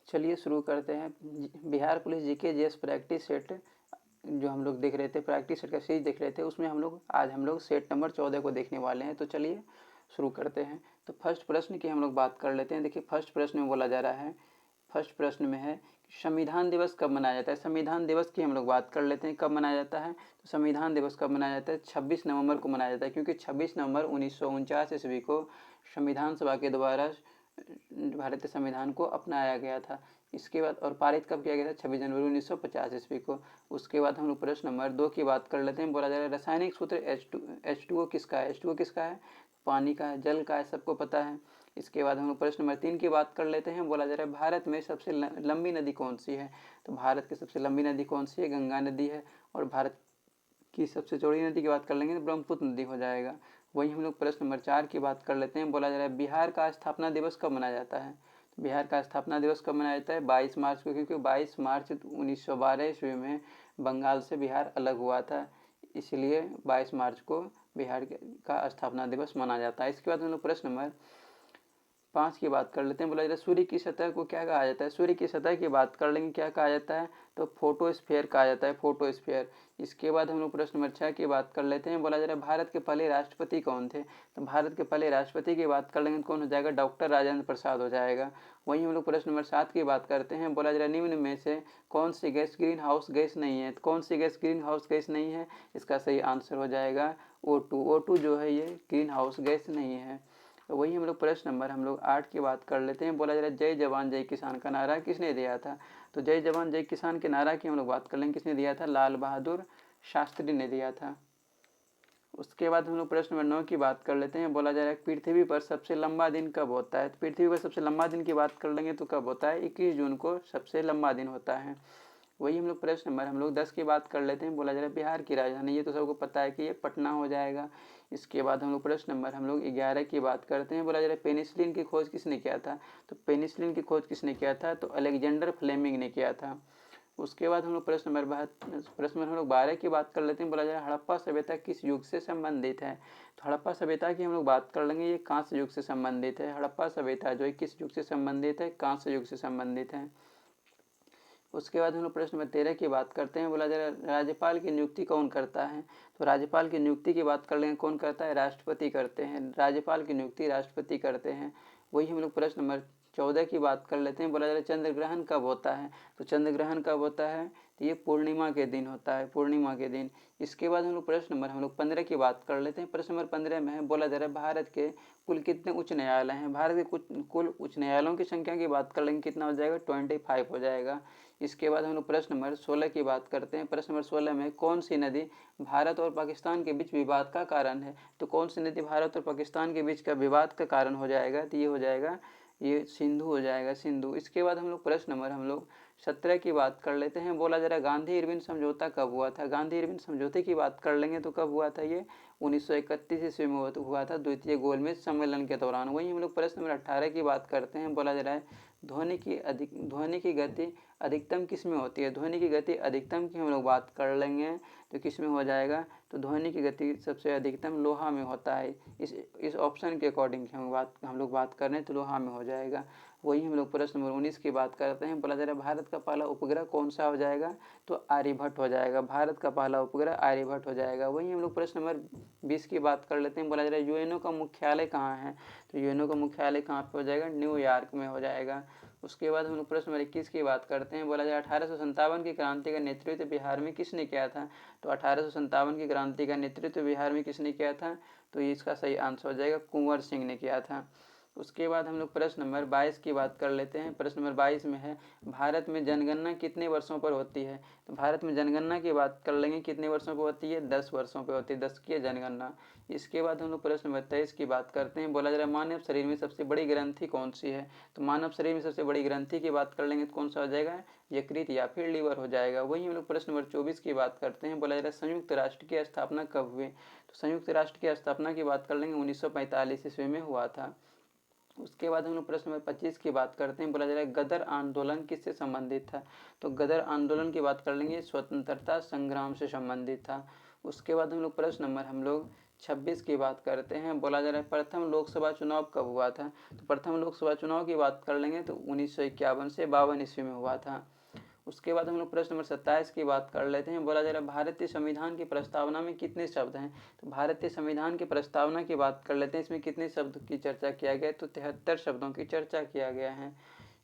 चलिए शुरू करते हैं। Bihar police GK GS practice set जो हम लोग देख रहे थे, प्रैक्टिस सेट का सीरीज देख रहे थे, उसमें आज हम लोग सेट नंबर 14 को देखने वाले हैं। तो चलिए शुरू करते हैं। तो फर्स्ट प्रश्न की हम लोग बात कर लेते हैं। देखिए फर्स्ट प्रश्न में बोला जा रहा है, फर्स्ट प्रश्न में है संविधान दिवस कब मनाया जाता है। संविधान दिवस की हम लोग बात कर लेते हैं, कब मनाया जाता है। तो संविधान दिवस कब मनाया जाता है, 26 नवंबर को मनाया जाता है, क्योंकि 26 नवंबर 1949 ईस्वी को संविधान सभा के द्वारा भारतीय संविधान को अपनाया गया था। इसके बाद और पारित कब किया गया था, 26 जनवरी 1950 ईस्वी को। उसके बाद हम लोग प्रश्न नंबर 2 की बात कर लेते हैं। बोला जा रहा है रासायनिक सूत्र H2O किसका है। H2O किसका है, पानी का है, जल का है, सबको पता है। इसके बाद हम लोग प्रश्न नंबर 3 की बात कर लेते हैं। बोला जा रहा है भारत में सबसे लंबी नदी कौन सी है। तो भारत की सबसे लंबी नदी कौन सी है, गंगा नदी है। और भारत की सबसे चौड़ी नदी की बात कर लेंगे तो ब्रह्मपुत्र नदी हो जाएगा। वहीं हम लोग प्रश्न नंबर 4 की बात कर लेते हैं। बोला जा रहा है बिहार का स्थापना दिवस कब मनाया जाता है। तो बिहार का स्थापना दिवस कब मनाया जाता है, 22 मार्च को, क्योंकि 22 मार्च 1912 ईस्वी में बंगाल से बिहार अलग हुआ था, इसलिए 22 मार्च को बिहार का स्थापना दिवस माना जाता है। इसके बाद हम लोग प्रश्न नंबर 5 की बात कर लेते हैं। बोला जाता है सूर्य की सतह को क्या कहा जाता है। सूर्य की सतह की बात कर लेंगे, क्या कहा जाता है, तो फोटोस्फीयर कहा जाता है, फोटोस्फीयर। इसके बाद हम लोग प्रश्न नंबर 6 की बात कर लेते हैं। बोला जा रहा है भारत के पहले राष्ट्रपति कौन थे। तो भारत के पहले राष्ट्रपति की बात कर लेंगे तो कौन हो जाएगा, डॉक्टर राजेंद्र प्रसाद हो जाएगा। वहीं हम लोग प्रश्न नंबर 7 की बात करते हैं। बोला जा रहा है निम्न में से कौन सी गैस ग्रीन हाउस गैस नहीं है। तो कौन सी गैस ग्रीन हाउस गैस नहीं है, इसका सही आंसर हो जाएगा O2। O2 जो है ये ग्रीन हाउस गैस नहीं है। तो वही हम लोग प्रश्न नंबर 8 की बात कर लेते हैं। बोला जा रहा है जय जवान जय किसान का नारा किसने दिया था। तो जय जवान जय किसान के नारा की हम लोग बात कर लेंगे, किसने दिया था, लाल बहादुर शास्त्री ने दिया था। उसके बाद हम लोग प्रश्न नंबर 9 की बात कर लेते हैं। बोला जा रहा है पृथ्वी पर सबसे लंबा दिन कब होता है। तो पृथ्वी पर सबसे लंबा दिन की बात कर लेंगे तो कब होता है, 21 जून को सबसे लंबा दिन होता है। वही हम लोग प्रश्न नंबर 10 की बात कर लेते हैं। बोला जा रहा है बिहार की राजधानी, ये तो सबको पता है कि ये पटना हो जाएगा। इसके बाद हम लोग प्रश्न नंबर 11 की बात करते हैं। बोला जा रहा है पेनिसिलिन की खोज किसने किया था। तो पेनिसिलिन की खोज किसने किया था, तो अलेक्जेंडर फ्लेमिंग ने किया था। उसके बाद हम लोग प्रश्न नंबर 12 की बात कर लेते हैं। बोला जाए हड़प्पा सभ्यता किस युग से संबंधित है। तो हड़प्पा सभ्यता की हम लोग बात कर लेंगे, ये कांस्य युग से संबंधित है। हड़प्पा सभ्यता जो है किस युग से संबंधित है, कांस्य युग से संबंधित है। उसके बाद हम लोग प्रश्न नंबर 13 की बात करते हैं। बोला जा रहा है राज्यपाल की नियुक्ति कौन करता है। तो राज्यपाल की नियुक्ति की बात कर लेंगे, कौन करता है, राष्ट्रपति करते हैं। राज्यपाल की नियुक्ति राष्ट्रपति करते हैं। वही हम लोग प्रश्न नंबर 14 की बात कर लेते हैं। बोला जा रहा है चंद्र ग्रहण कब होता है। तो चंद्र ग्रहण कब होता है, तो ये पूर्णिमा के दिन होता है, पूर्णिमा के दिन। इसके बाद हम लोग प्रश्न नंबर 15 की बात कर लेते हैं। प्रश्न नंबर 15 में है, बोला जा रहा है भारत के कुल कितने उच्च न्यायालय हैं। भारत के कुल उच्च न्यायालयों की संख्या की बात कर लेंगे, कितना हो जाएगा, 25 हो जाएगा। इसके बाद हम लोग प्रश्न नंबर 16 की बात करते हैं। प्रश्न नंबर 16 में कौन सी नदी भारत और पाकिस्तान के बीच विवाद का कारण है। तो कौन सी नदी भारत और पाकिस्तान के बीच का विवाद का कारण हो जाएगा, तो ये हो जाएगा, ये सिंधु हो जाएगा, सिंधु। इसके बाद हम लोग प्रश्न नंबर 17 की बात कर लेते हैं। बोला जा रहा है गांधी इरविन समझौता कब हुआ था। गांधी इरविन समझौते की बात कर लेंगे तो कब हुआ था, ये 1931 ईस्वी में हुआ था, द्वितीय गोलमेज सम्मेलन के दौरान। वहीं हम लोग प्रश्न नंबर 18 की बात करते हैं। बोला जा रहा है ध्वनि की गति अधिकतम किस में होती है। ध्वनि की गति अधिकतम की हम लोग बात कर लेंगे तो किस में हो जाएगा, तो ध्वनि की गति सबसे अधिकतम लोहा में होता है। इस ऑप्शन के अकॉर्डिंग हम लोग बात कर रहे हैं तो लोहा में हो जाएगा। वही हम लोग प्रश्न नंबर 19 की बात करते हैं। बोला जा रहा है भारत का पहला उपग्रह कौन सा हो जाएगा, तो आर्यभट्ट हो जाएगा। भारत का पहला उपग्रह आर्यभट्ट हो जाएगा। वही हम लोग प्रश्न नंबर 20 की बात कर लेते हैं। बोला जा रहा है यूएनओ का मुख्यालय कहाँ है। तो यूएनओ का मुख्यालय कहाँ पे हो जाएगा, न्यूयॉर्क में हो जाएगा। उसके बाद हम लोग प्रश्न नंबर 21 की बात करते हैं। बोला जाए 1857 की क्रांति का नेतृत्व बिहार में किसने किया था। तो 1857 की क्रांति का नेतृत्व बिहार में किसने किया था, तो इसका सही आंसर हो जाएगा, कुंवर सिंह ने किया था। उसके बाद हम लोग प्रश्न नंबर 22 की बात कर लेते हैं। प्रश्न नंबर 22 में है भारत में जनगणना कितने वर्षों पर होती है। तो भारत में जनगणना की बात कर लेंगे, कितने वर्षों पर होती है, 10 वर्षों पर होती है, 10 की जनगणना। इसके बाद हम लोग प्रश्न नंबर 23 की बात करते हैं। बोला जा रहा है मानव शरीर में सबसे बड़ी ग्रंथि कौन सी है। तो मानव शरीर में सबसे बड़ी ग्रंथि की बात कर लेंगे तो कौन सा हो जाएगा, यकृत या फिर लीवर हो जाएगा। वही हम लोग प्रश्न नंबर 24 की बात करते हैं। बोला जा रहा है संयुक्त राष्ट्र की स्थापना कब हुई। तो संयुक्त राष्ट्र की स्थापना की बात कर लेंगे 1945 ईस्वी में हुआ था। उसके बाद हम लोग प्रश्न नंबर 25 की बात करते हैं। बोला जा रहा है गदर आंदोलन किससे संबंधित था। तो गदर आंदोलन की बात कर लेंगे, स्वतंत्रता संग्राम से संबंधित था। उसके बाद हम लोग प्रश्न नंबर 26 की बात करते हैं। बोला जा रहा है प्रथम लोकसभा चुनाव कब हुआ था। तो प्रथम लोकसभा चुनाव की बात कर लेंगे तो 1951 से 52 ईस्वी में हुआ था। उसके बाद हम लोग प्रश्न नंबर 27 की बात कर लेते हैं। बोला जा रहा है भारतीय संविधान की प्रस्तावना में कितने शब्द हैं। तो भारतीय संविधान की प्रस्तावना की बात कर लेते हैं। इसमें कितने शब्द की चर्चा किया गया है। तो 73 शब्दों की चर्चा किया गया है।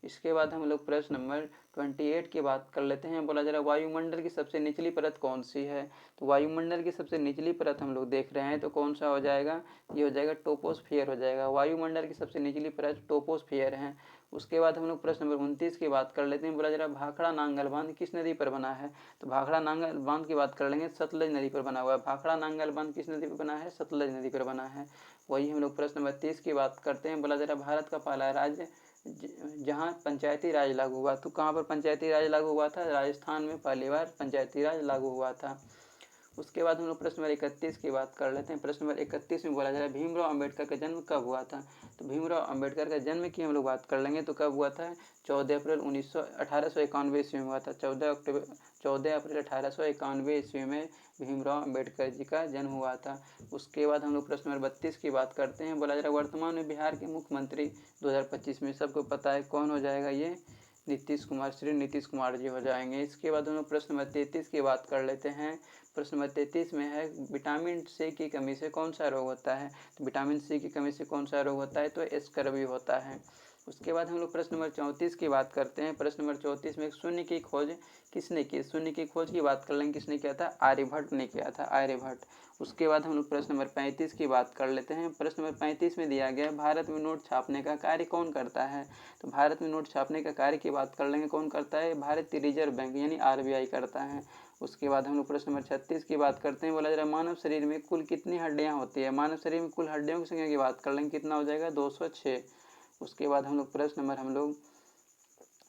इसके बाद हम लोग प्रश्न नंबर 28 की बात कर लेते हैं। बोला जा रहा है वायुमंडल की सबसे निचली परत कौन सी है। तो वायुमंडल की सबसे निचली परत हम लोग देख रहे हैं तो कौन सा हो जाएगा, ये हो जाएगा टोपोस्फियर हो जाएगा। वायुमंडल की सबसे निचली परत टोपोस्फियर है। उसके बाद हम लोग प्रश्न नंबर 29 की बात कर लेते हैं। बोला जा रहा है भाखड़ा नांगल बांध किस नदी पर बना है। तो भाखड़ा नांगल बांध की बात कर लेंगे, सतलज नदी पर बना हुआ है। भाखड़ा नांगल बांध किस नदी पर बना है, सतलज नदी पर बना है। वही हम लोग प्रश्न नंबर 30 की बात करते हैं। बोला जा रहा है भारत का पहला राज्य जहाँ पंचायती राज लागू हुआ। तो कहाँ पर पंचायती राज लागू हुआ था, राजस्थान में पहली बार पंचायती राज लागू हुआ था। उसके बाद हम लोग प्रश्न नंबर 31 की बात कर लेते हैं। प्रश्न नंबर 31 में बोला जा रहा है भीमराव अम्बेडकर का जन्म कब हुआ था। तो भीमराव अम्बेडकर का जन्म की हम लोग बात कर लेंगे तो कब हुआ था, 14 अप्रैल 1891 ईस्वी में हुआ था। 14 अप्रैल 1891 ईस्वी में भीमराव अम्बेडकर जी का जन्म हुआ था। उसके बाद हम लोग प्रश्न नंबर 32 की बात करते हैं। बोला जा रहा है वर्तमान में बिहार के मुख्यमंत्री 2025 में सबको पता है कौन हो जाएगा, ये नीतीश कुमार, श्री नीतीश कुमार जी हो जाएंगे। इसके बाद हम लोग प्रश्न नंबर 33 की बात कर लेते हैं। प्रश्न नंबर 33 में है विटामिन सी की कमी से कौन सा रोग होता है। तो विटामिन सी की कमी से कौन सा रोग होता है, तो स्कर्वी होता है। उसके बाद हम लोग प्रश्न नंबर 34 की बात करते हैं। प्रश्न नंबर 34 में शून्य की खोज किसने की। शून्य की खोज की बात कर लेंगे, किसने किया था, आर्यभट्ट ने किया था, आर्यभट्ट। उसके बाद हम लोग प्रश्न नंबर 35 की बात कर लेते हैं। प्रश्न नंबर 35 में दिया गया भारत में नोट छापने का कार्य कौन करता है। तो भारत में नोट छापने का कार्य की बात कर लेंगे, कौन करता है, भारतीय रिजर्व बैंक यानी RBI करता है। उसके बाद हम लोग प्रश्न नंबर 36 की बात करते हैं। बोला जा रहा है मानव शरीर में कुल कितनी हड्डियां होती है। मानव शरीर में कुल हड्डियों की संख्या की बात कर लेंगे, कितना हो जाएगा, 206। उसके बाद हम लोग प्रश्न नंबर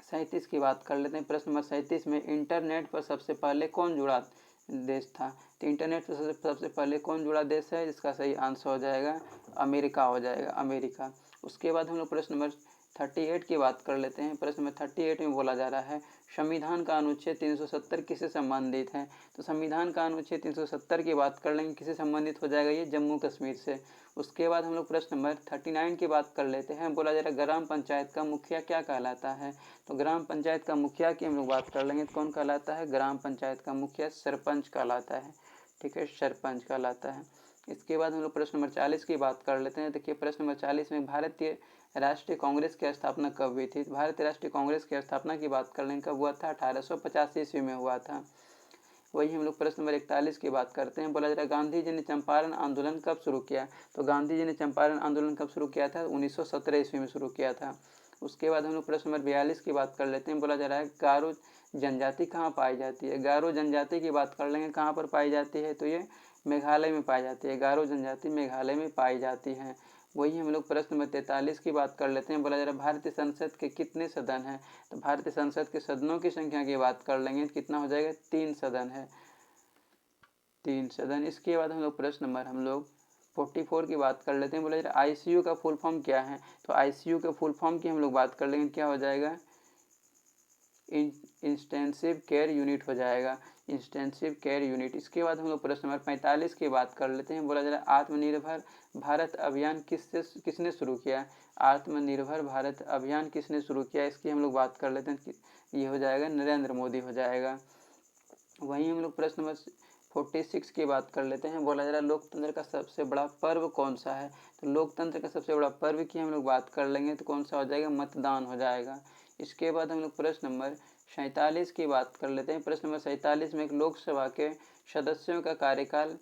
37 की बात कर लेते हैं। प्रश्न नंबर 37 में इंटरनेट पर सबसे पहले कौन जुड़ा देश था। तो इंटरनेट पर सबसे पहले कौन जुड़ा देश है, जिसका सही आंसर हो जाएगा अमेरिका हो जाएगा, अमेरिका। उसके बाद हम लोग प्रश्न नंबर 38 की बात कर लेते हैं। प्रश्न नंबर 38 में बोला जा रहा है संविधान का अनुच्छेद 370 किससे संबंधित है। तो संविधान का अनुच्छेद 370 की बात कर लेंगे, किससे संबंधित हो जाएगा, ये जम्मू कश्मीर से। उसके बाद हम लोग प्रश्न नंबर 39 की बात कर लेते हैं। बोला जा रहा है ग्राम पंचायत का मुखिया क्या कहलाता है। तो ग्राम पंचायत का मुखिया की हम लोग बात कर लेंगे तो कौन कहलाता है, ग्राम पंचायत का मुखिया सरपंच कहलाता है। ठीक है, सरपंच कहलाता है। इसके बाद हम लोग प्रश्न नंबर 40 की बात कर लेते हैं। देखिए प्रश्न नंबर 40 में भारतीय राष्ट्रीय कांग्रेस की स्थापना कब हुई थी। भारतीय राष्ट्रीय कांग्रेस की स्थापना की बात कर लेंगे, कब हुआ था, 1885 ईस्वी में हुआ था। वही हम लोग प्रश्न नंबर 41 की बात करते हैं। बोला जा रहा है गांधी जी ने चंपारण आंदोलन कब शुरू किया। तो गांधी जी ने चंपारण आंदोलन कब शुरू किया था, 1917 ईस्वी में शुरू किया था। उसके बाद हम लोग प्रश्न नंबर 42 की बात कर लेते हैं। बोला जा रहा है गारो जनजाति कहाँ पाई जाती है। गारो जनजाति की बात कर लेंगे, कहाँ पर पाई जाती है, तो ये मेघालय में पाई जाती है। गारो जनजाति मेघालय में पाई जाती है। वही हम लोग प्रश्न नंबर 43 की बात कर लेते हैं। बोला जा रहा है भारतीय संसद के कितने सदन हैं। तो भारतीय संसद के सदनों की संख्या की बात कर लेंगे तो कितना हो जाएगा, 3 सदन है, 3 सदन। इसके बाद हम लोग प्रश्न नंबर 44 की बात कर लेते हैं। बोला जा रहा है ICU का फुल फॉर्म क्या है। तो ICU के फुल फॉर्म की हम लोग बात कर लेंगे, क्या हो जाएगा, इंटेंसिव केयर यूनिट हो जाएगा, इंटेंसिव केयर यूनिट। इसके बाद हम लोग प्रश्न नंबर 45 की बात कर लेते हैं। बोला जा रहा है आत्मनिर्भर भारत अभियान किसने शुरू किया। आत्मनिर्भर भारत अभियान किसने शुरू किया, इसकी हम लोग बात कर लेते हैं, ये हो जाएगा नरेंद्र मोदी हो जाएगा। वहीं हम लोग प्रश्न नंबर 46 की बात कर लेते हैं। बोला जा रहा है लोकतंत्र का सबसे बड़ा पर्व कौन सा है। तो लोकतंत्र का सबसे बड़ा पर्व की हम लोग बात कर लेंगे तो कौन सा हो जाएगा, मतदान हो जाएगा। इसके बाद हम लोग प्रश्न नंबर 47 की बात कर लेते हैं। प्रश्न नंबर 47 में एक लोकसभा के सदस्यों का कार्यकाल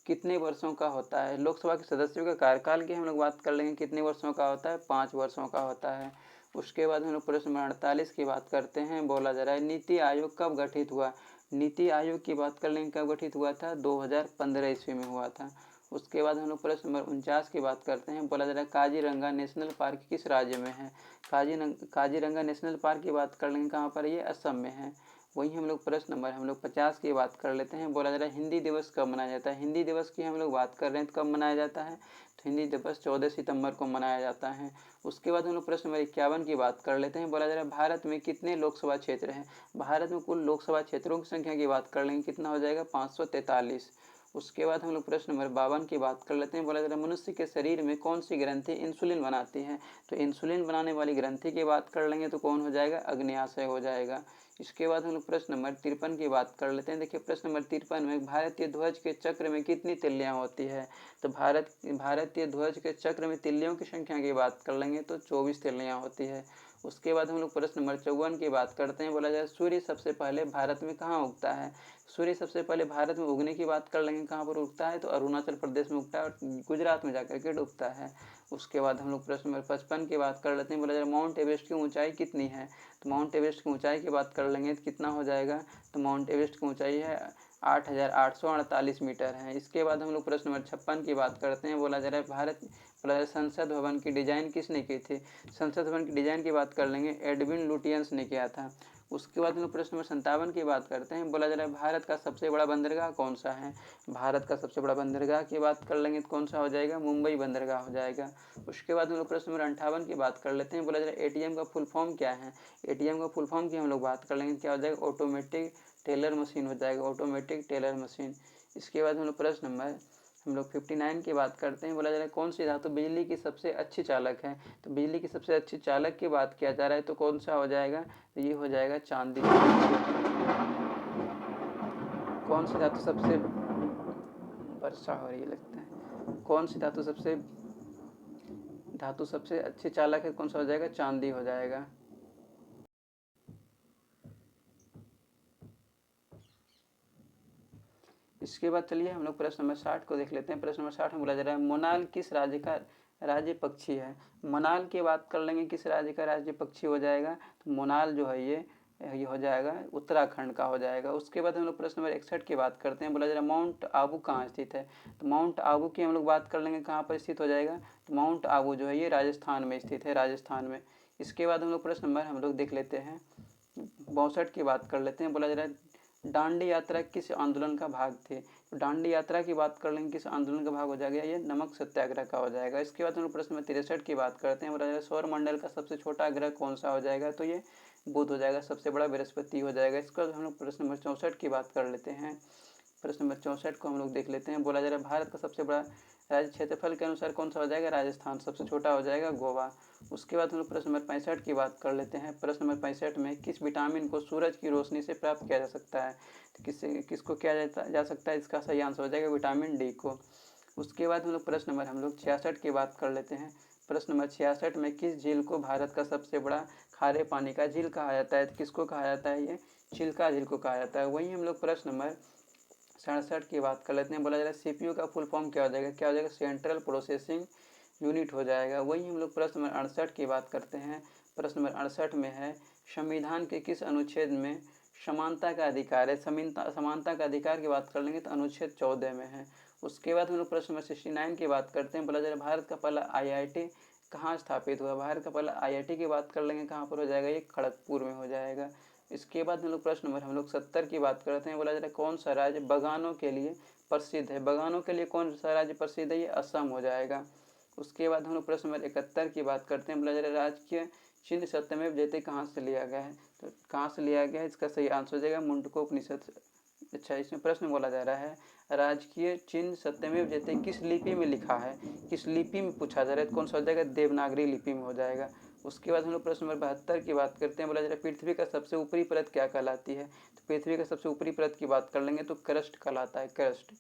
कितने वर्षों का होता है। लोकसभा के सदस्यों का कार्यकाल की हम लोग बात कर लेंगे, कितने वर्षों का होता है, 5 वर्षों का होता है। उसके बाद हम लोग प्रश्न नंबर 48 की बात करते हैं। बोला जा रहा है नीति आयोग कब गठित हुआ। नीति आयोग की बात कर लेंगे, कब गठित हुआ था, 2015 ईस्वी में हुआ था। उसके बाद हम लोग प्रश्न नंबर 49 की बात करते हैं। बोला जा रहा है काजीरंगा नेशनल पार्क किस राज्य में है। काजीरंगा नेशनल पार्क की बात कर लेंगे, कहाँ पर, ये असम में है। वहीं हम लोग प्रश्न नंबर 50 की बात कर लेते हैं। बोला जा रहा है हिंदी दिवस कब मनाया जाता है। हिंदी दिवस की हम लोग बात कर रहे हैं तो कब मनाया जाता है, तो हिंदी दिवस 14 सितंबर को मनाया जाता है। उसके बाद हम लोग प्रश्न नंबर 51 की बात कर लेते हैं। बोला जा रहा है भारत में कितने लोकसभा क्षेत्र हैं। भारत में कुल लोकसभा क्षेत्रों की संख्या की बात कर लेंगे, कितना हो जाएगा, 543। उसके बाद हम लोग प्रश्न नंबर 52 की बात कर लेते हैं। बोला जा रहा है मनुष्य के शरीर में कौन सी ग्रंथि इंसुलिन बनाती है, तो इंसुलिन बनाने वाली ग्रंथि की बात कर लेंगे तो कौन हो जाएगा, अग्न्याशय हो जाएगा। इसके बाद हम लोग प्रश्न नंबर 53 की बात कर लेते हैं। देखिए प्रश्न नंबर 53 में भारतीय ध्वज के चक्र में कितनी तिल्लियां होती है, तो भारतीय ध्वज के चक्र में तिल्लियों की संख्या की बात कर लेंगे तो 24 तिल्लियां होती है। उसके बाद हम लोग प्रश्न नंबर 54 की बात करते हैं। बोला जाए सूर्य सबसे पहले भारत में कहाँ उगता है, सूर्य सबसे पहले भारत में उगने की बात कर लेंगे, कहाँ पर उगता है, तो अरुणाचल प्रदेश में उगता है और गुजरात में जाकर के डूबता है। उसके बाद हम लोग प्रश्न नंबर 55 की बात कर लेते हैं। बोला जाए माउंट एवरेस्ट की ऊंचाई कितनी है, तो माउंट एवरेस्ट की ऊंचाई की बात कर लेंगे तो कितना हो जाएगा, तो माउंट एवरेस्ट की ऊंचाई है 8,848 मीटर है। इसके बाद हम लोग प्रश्न नंबर 56 की बात करते हैं। बोला जा रहा है संसद भवन की डिजाइन किसने की थी, संसद भवन की डिजाइन की बात कर लेंगे, एडविन लुटियंस ने किया था। उसके बाद हम लोग प्रश्न नंबर 57 की बात करते हैं। बोला जा रहा है भारत का सबसे बड़ा बंदरगाह कौन सा है, भारत का सबसे बड़ा बंदरगाह की बात कर लेंगे तो कौन सा हो जाएगा, मुंबई बंदरगाह हो जाएगा। उसके बाद हम लोग प्रश्न नंबर 58 की बात कर लेते हैं। बोला जा रहा है एटीएम का फुल फॉर्म क्या है, एटीएम का फुल फॉर्म की हम लोग बात कर लेंगे क्या हो जाएगा, ऑटोमेटिक टेलर मशीन हो जाएगा, ऑटोमेटिक टेलर मशीन। इसके बाद हम लोग प्रश्न नंबर 59 की बात करते हैं। बोला जा रहा है कौन सी धातु बिजली की सबसे अच्छी चालक है, तो बिजली की सबसे अच्छी चालक की बात किया जा रहा है तो कौन सा हो जाएगा, तो ये हो जाएगा चांदी। कौन सी धातु सबसे, वर्षा हो रही है लगता है, कौन सी धातु सबसे अच्छी चालक है, कौन सा हो जाएगा, चांदी हो जाएगा। इसके बाद चलिए हम लोग प्रश्न नंबर 60 को देख लेते हैं। प्रश्न नंबर 60 में बोला जा रहा है मोनाल किस राज्य का राज्य पक्षी है, मोनाल की बात कर लेंगे किस राज्य का राज्य पक्षी हो जाएगा, तो मोनाल जो है ये हो जाएगा उत्तराखंड का हो जाएगा। उसके बाद हम लोग प्रश्न नंबर 61 की बात करते हैं। बोला जा रहा है माउंट आबू कहाँ स्थित है, तो माउंट आबू की हम लोग बात कर लेंगे कहाँ पर स्थित हो जाएगा, तो माउंट आबू जो है ये राजस्थान में स्थित है, राजस्थान में। इसके बाद हम लोग प्रश्न नंबर हम लोग देख लेते हैं 62 की बात कर लेते हैं। बोला जा रहा है दांडी यात्रा किस आंदोलन का भाग थे, तो दांडी यात्रा की बात कर लेंगे किस आंदोलन का भाग हो जाएगा, ये नमक सत्याग्रह का हो जाएगा। इसके बाद हम लोग प्रश्न नंबर 63 की बात करते हैं। बोला जा रहा है सौर मंडल का सबसे छोटा ग्रह कौन सा हो जाएगा, तो ये बुध हो जाएगा, सबसे बड़ा बृहस्पति हो जाएगा। इसके बाद हम लोग प्रश्न नंबर 64 की बात कर लेते हैं। प्रश्न नंबर 64 को हम लोग देख लेते हैं। बोला जा रहा है भारत का सबसे बड़ा राज्य क्षेत्रफल के अनुसार कौन सा हो जाएगा, राजस्थान, सबसे छोटा हो जाएगा गोवा। उसके बाद हम लोग प्रश्न नंबर 65 की बात कर लेते हैं। प्रश्न नंबर 65 में किस विटामिन को सूरज की रोशनी से प्राप्त किया जा सकता है, तो किसको किया जा सकता है, इसका सही आंसर हो जाएगा विटामिन डी को। उसके बाद हम लोग प्रश्न नंबर 66 की बात कर लेते हैं। प्रश्न नंबर 66 में किस झील को भारत का सबसे बड़ा खारे पानी का झील कहा जाता है, तो किसको कहा जाता है, ये चिल्का झील को कहा जाता है। वहीं हम लोग प्रश्न नंबर 67 की बात कर लेते हैं। बोला जा रहा है सीपीयू का फुल फॉर्म क्या हो जाएगा, क्या हो जाएगा, सेंट्रल प्रोसेसिंग यूनिट हो जाएगा। वहीं हम लोग प्रश्न नंबर 68 की बात करते हैं। प्रश्न नंबर 68 में है संविधान के किस अनुच्छेद में समानता का अधिकार है, समानता का अधिकार की बात कर लेंगे तो अनुच्छेद 14 में है। उसके बाद हम लोग प्रश्न नंबर 69 की बात करते हैं। बोला जा रहा है भारत का पहला IIT कहाँ स्थापित हुआ, भारत का पहला IIT की बात कर लेंगे कहाँ पर हो जाएगा, ये खड़गपुर में हो जाएगा। इसके बाद हम लोग प्रश्न नंबर 70 की बात करते हैं। बोला जा रहा है कौन सा राज्य बगानों के लिए प्रसिद्ध है, बगानों के लिए कौन सा राज्य प्रसिद्ध है, ये असम हो जाएगा। उसके बाद हम लोग प्रश्न नंबर 71 की बात करते हैं। बोला जा रहा है राजकीय चिन्ह सत्यमेव जयते कहाँ से लिया गया है, तो कहाँ से लिया गया है, इसका सही आंसर हो जाएगा मुंडकोपनिषद। अच्छा, इसमें प्रश्न बोला जा रहा है राजकीय चिन्ह सत्यमेव जयते किस लिपि में लिखा है, किस लिपि में पूछा जा रहा है, तो कौन सा हो जाएगा, देवनागरी लिपि में हो जाएगा। उसके बाद हम लोग प्रश्न नंबर 72 की बात करते हैं। बोला जा रहा है पृथ्वी का सबसे ऊपरी परत क्या कहलाती है, तो पृथ्वी का सबसे ऊपरी परत की बात कर लेंगे तो क्रस्ट कहलाता है, क्रस्ट।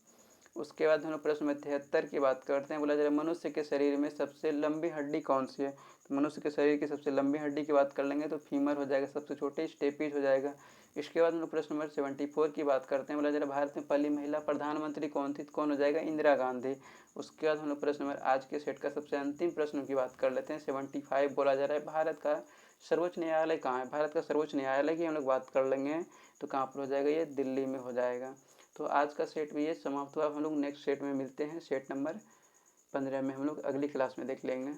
उसके बाद हम लोग प्रश्न नंबर 73 की बात करते हैं। बोला जा रहा है मनुष्य के शरीर में सबसे लंबी हड्डी कौन सी है, तो मनुष्य के शरीर की सबसे लंबी हड्डी की बात कर लेंगे तो फीमर हो जाएगा, सबसे छोटे स्टेपीज हो जाएगा। इसके बाद हम लोग प्रश्न नंबर 74 की बात करते हैं। बोला जा रहा है भारत में पहली महिला प्रधानमंत्री कौन थी, तो कौन हो जाएगा, इंदिरा गांधी। उसके बाद हम लोग प्रश्न नंबर आज के सेट का सबसे अंतिम प्रश्न की बात कर लेते हैं 75। बोला जा रहा है भारत का सर्वोच्च न्यायालय कहाँ है, भारत का सर्वोच्च न्यायालय की हम लोग बात कर लेंगे तो कहाँ पर हो जाएगा, ये दिल्ली में हो जाएगा। तो आज का सेट भी ये समाप्त हुआ। हम लोग नेक्स्ट सेट में मिलते हैं, सेट नंबर 15 में हम लोग अगली क्लास में देख लेंगे।